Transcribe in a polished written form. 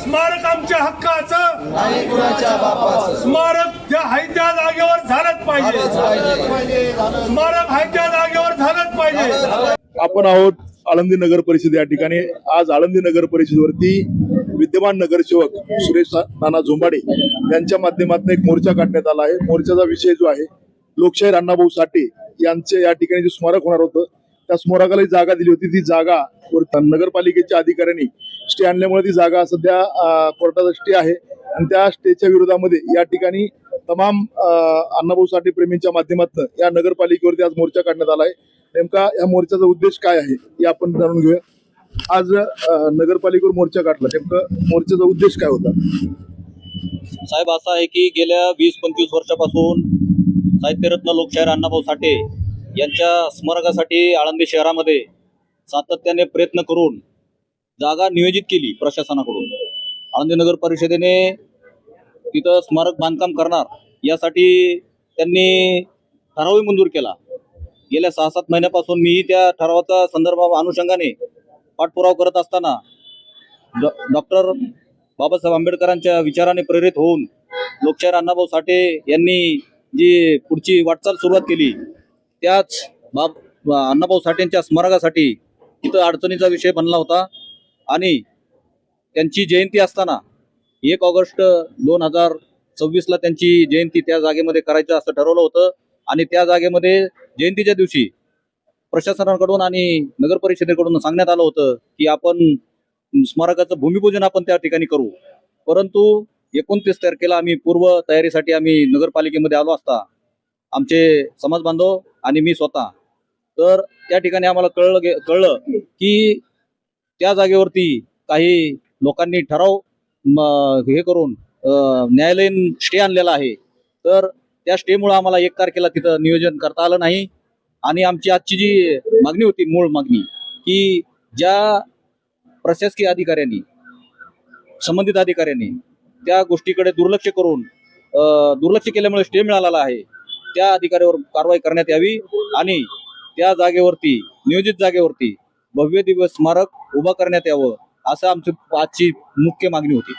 स्मारक आमच्या हक्काचं नाही कुणाच्या बापाचं. स्मारक ज्या आहे त्या जागेवर झालंच पाहिजे. स्मारक आहे त्या जागेवर झालंच पाहिजे. आपण आहोत आळंदी नगर परिषद या ठिकाणी. आज आळंदी नगर परिषदेवरती विद्यमान नगरसेवक सुरेश नाना झोंबाडे यांच्या माध्यमातून एक मोर्चा काढण्यात आला आहे. मोर्चाचा विषय जो आहे लोकशाहीर अण्णाभाऊ साठे यांचे या ठिकाणी जे स्मारक होणार होतं त्या स्मारकाला जागा दिली होती. ती जागा नगरपालिकेच्या अधिकाऱ्यांनी स्टे आणल्यामुळे ती जागा सध्या कोर्टाचा स्टे आहे आणि त्या स्टेच्या विरोधामध्ये या ठिकाणी तमाम अण्णाभाऊ साठे प्रेमींच्या माध्यमातून या नगरपालिकेवरती आज मोर्चा काढण्यात आला आहे. नेमका या मोर्चाचा उद्देश काय आहे हे आपण जाणून घेऊया. आज नगरपालिकेवर मोर्चा काढला, नेमकं मोर्चाचा उद्देश काय होता? साहेब, असा आहे की गेल्या 20-25 वर्षापासून साहित्यरत्न लोकशाहीर अण्णाभाऊ साठे यांच्या स्मारकासाठी आळंदी शहरामध्ये सातत्याने प्रयत्न करून जागा नियोजित केली प्रशासनाकडून. आळंदी नगर परिषदेने तिथं स्मारक बांधकाम करणार यासाठी त्यांनी ठरावही मंजूर केला. गेल्या 6-7 महिन्यापासून मी त्या ठरावाचा संदर्भ अनुषंगाने पाठपुरावा करत असताना डॉक्टर बाबासाहेब आंबेडकरांच्या विचाराने प्रेरित होऊन लोकशाहीर अण्णाभाऊ साठे यांनी जी पुढची वाटचाल सुरुवात केली त्याच अण्णाभाऊ साठेंच्या स्मारकासाठी तिथं अडचणीचा विषय बनला होता आणि त्यांची जयंती असताना 1 ऑगस्ट 2026ला त्यांची जयंती त्या जागेमध्ये करायचं असं ठरवलं होतं आणि त्या जागेमध्ये जयंतीच्या दिवशी प्रशासनाकडून आणि नगर परिषदेकडून सांगण्यात आलं होतं की आपण स्मारकाचं भूमिपूजन आपण त्या ठिकाणी करू. परंतु 29 तारखेला आम्ही पूर्व तयारीसाठी आम्ही नगरपालिकेमध्ये आलो असता आमचे समाज बांधव आणि मी स्वतः, तर त्या ठिकाणी आम्हाला कळलं की त्या जागेवरती काही लोकांनी ठराव हे करून न्यायालयीन स्टे आणलेला आहे. तर त्या स्टेमुळे आम्हाला 1 तारखेला तिथं नियोजन करता आलं नाही आणि आमची आजची जी मागणी होती, मूळ मागणी, की ज्या प्रशासकीय अधिकाऱ्यांनी संबंधित अधिकाऱ्यांनी त्या गोष्टीकडे दुर्लक्ष केल्यामुळे स्टे मिळालेला आहे, त्या अधिकाऱ्यावर कारवाई करण्यात यावी आणि त्या जागेवरती नियोजित जागेवरती भव्य दिव्य स्मारक उभा करण्यात यावं असं आमची आजची मुख्य मागणी होती.